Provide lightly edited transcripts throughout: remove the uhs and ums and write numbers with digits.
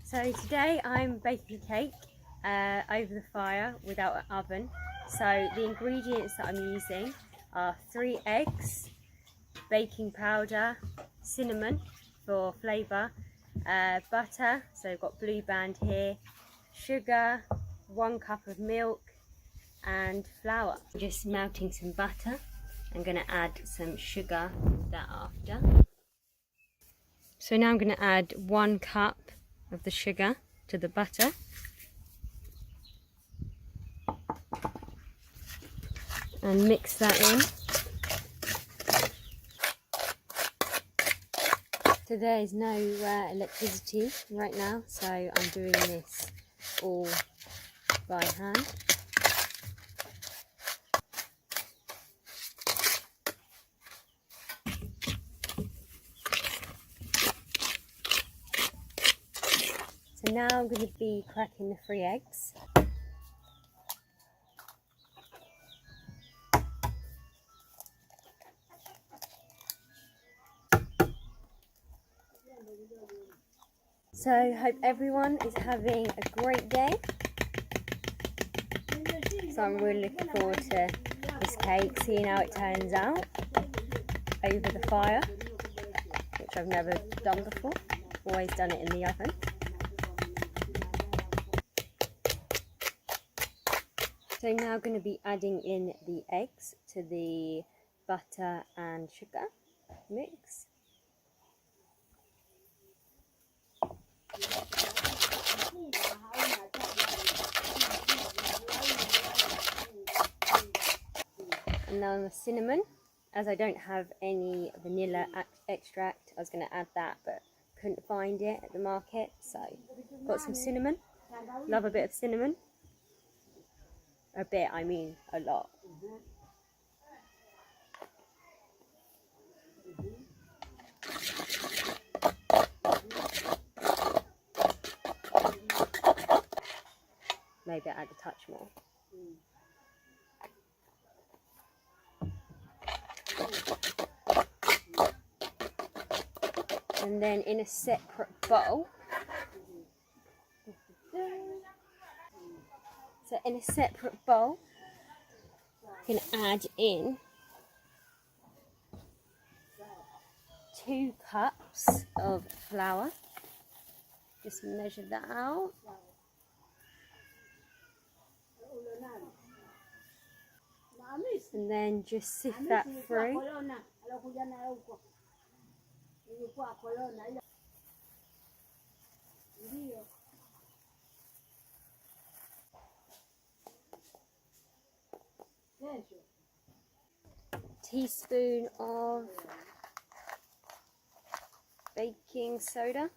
So today I'm baking a cake over the fire without an oven. So the ingredients that I'm using are 3 eggs, baking powder, cinnamon for flavour, butter, so I've got Blue Band here, sugar, 1 cup of milk and flour. Just melting some butter. I'm going to add some sugar thereafter. So now I'm going to add 1 cup of the sugar to the butter. And mix that in. So there is no electricity right now, so I'm doing this all by hand. So now I'm going to be cracking the 3 eggs. So I hope everyone is having a great day. So I'm really looking forward to this cake, seeing how it turns out over the fire, which I've never done before, always done it in the oven. So now I'm going to be adding in the eggs to the butter and sugar mix. And now the cinnamon, as I don't have any vanilla extract, I was going to add that but couldn't find it at the market, so got some cinnamon. Love a bit of cinnamon. A bit, I mean a lot. Maybe add a touch more. And then in a separate bowl, you can add in 2 cups of flour. Just measure that out. And then just sift that through. Teaspoon of baking soda.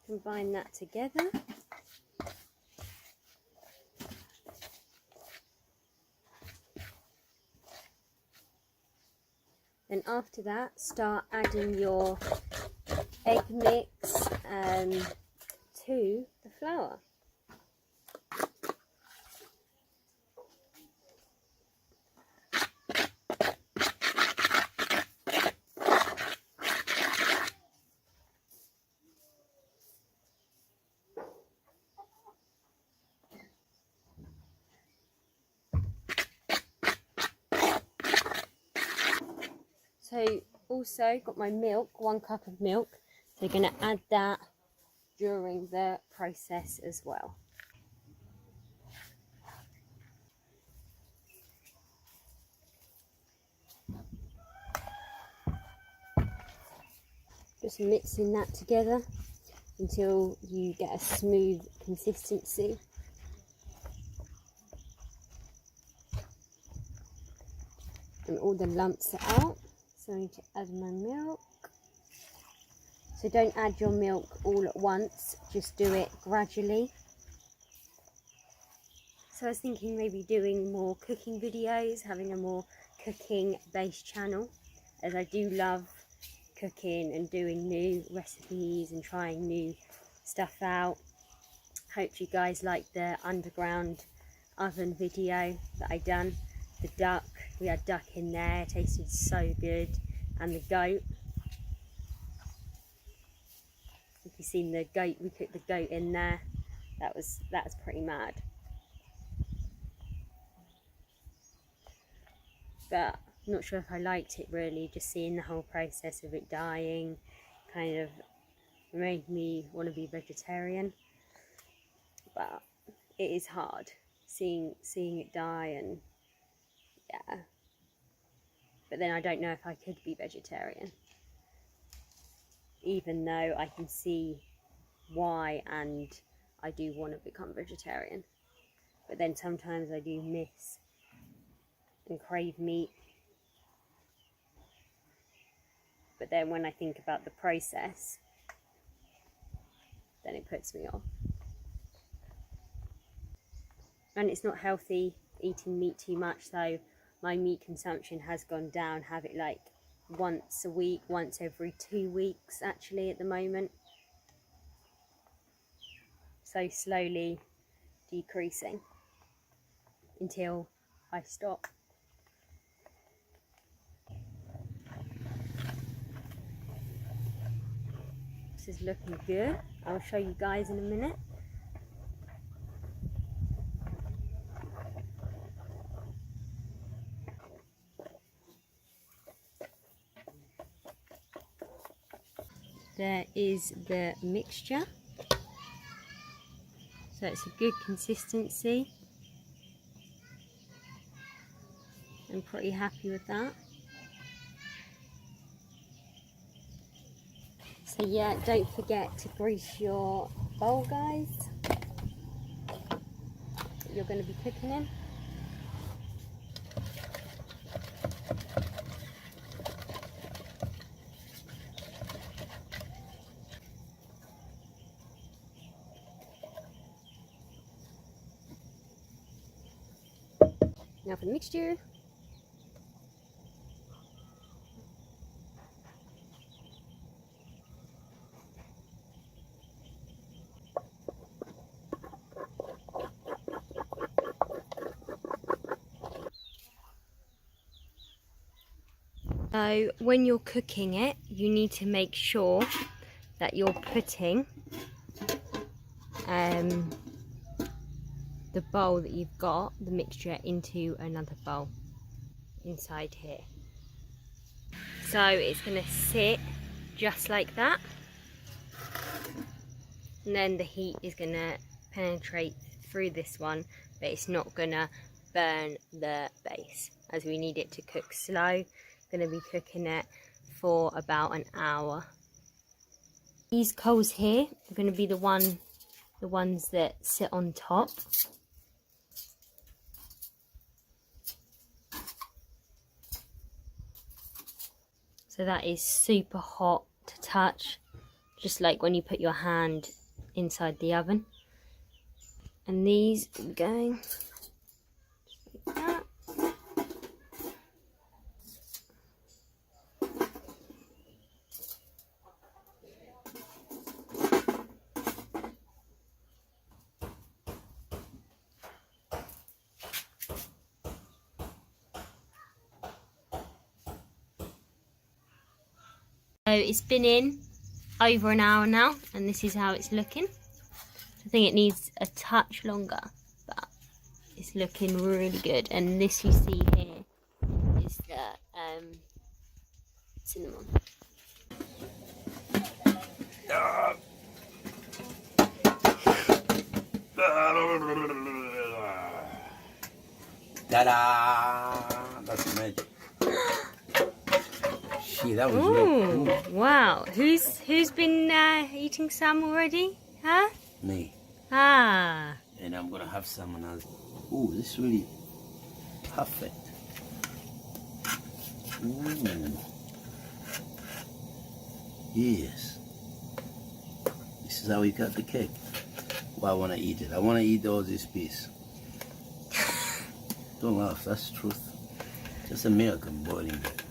Combine that together. Then after that, start adding your egg mix to the flour. So also got my milk, 1 cup of milk. So you're going to add that during the process as well. Just mixing that together until you get a smooth consistency. And all the lumps are out. So I need to add my milk. So don't add your milk all at once, just do it gradually. So I was thinking maybe doing more cooking videos, having a more cooking based channel, as I do love cooking and doing new recipes and trying new stuff out. Hope you guys liked the underground oven video that I done. The duck, we had duck in there, it tasted so good, and the goat. If you've seen the goat, we cooked the goat in there. That was pretty mad. But I'm not sure if I liked it really, just seeing the whole process of it dying kind of made me want to be vegetarian. But it is hard seeing it die, and yeah. But then I don't know if I could be vegetarian, even though I can see why, and I do want to become vegetarian. But then sometimes I do miss and crave meat. But then when I think about the process, then it puts me off. And it's not healthy eating meat too much, so my meat consumption has gone down. Have it like once a week, once every 2 weeks actually at the moment. So slowly decreasing until I stop. This is looking good. I'll show you guys in a minute. There is the mixture. So it's a good consistency. I'm pretty happy with that. So yeah, don't forget to grease your bowl, guys, that you're going to be cooking in. Now for the mixture. So when you're cooking it, you need to make sure that you're putting the bowl that you've got, the mixture, into another bowl inside here. So it's going to sit just like that, and then the heat is going to penetrate through this one, but it's not going to burn the base, as we need it to cook slow. Going to be cooking it for about an hour. These coals here are going to be the ones that sit on top. So that is super hot to touch, just like when you put your hand inside the oven. And these are going just like that. So it's been in over an hour now, and this is how it's looking. I think it needs a touch longer, but it's looking really good. And this you see here is the cinnamon. Ta-da! That's magic. Shit, that was really cool. Wow. Who's been eating some already? Huh? Me. Ah. And I'm gonna have someone else. Ooh, this is really perfect. Ooh. Yes. This is how we cut the cake. Well, I want to eat it. I want to eat all this piece. Don't laugh, that's the truth. Just a milk and boiling it.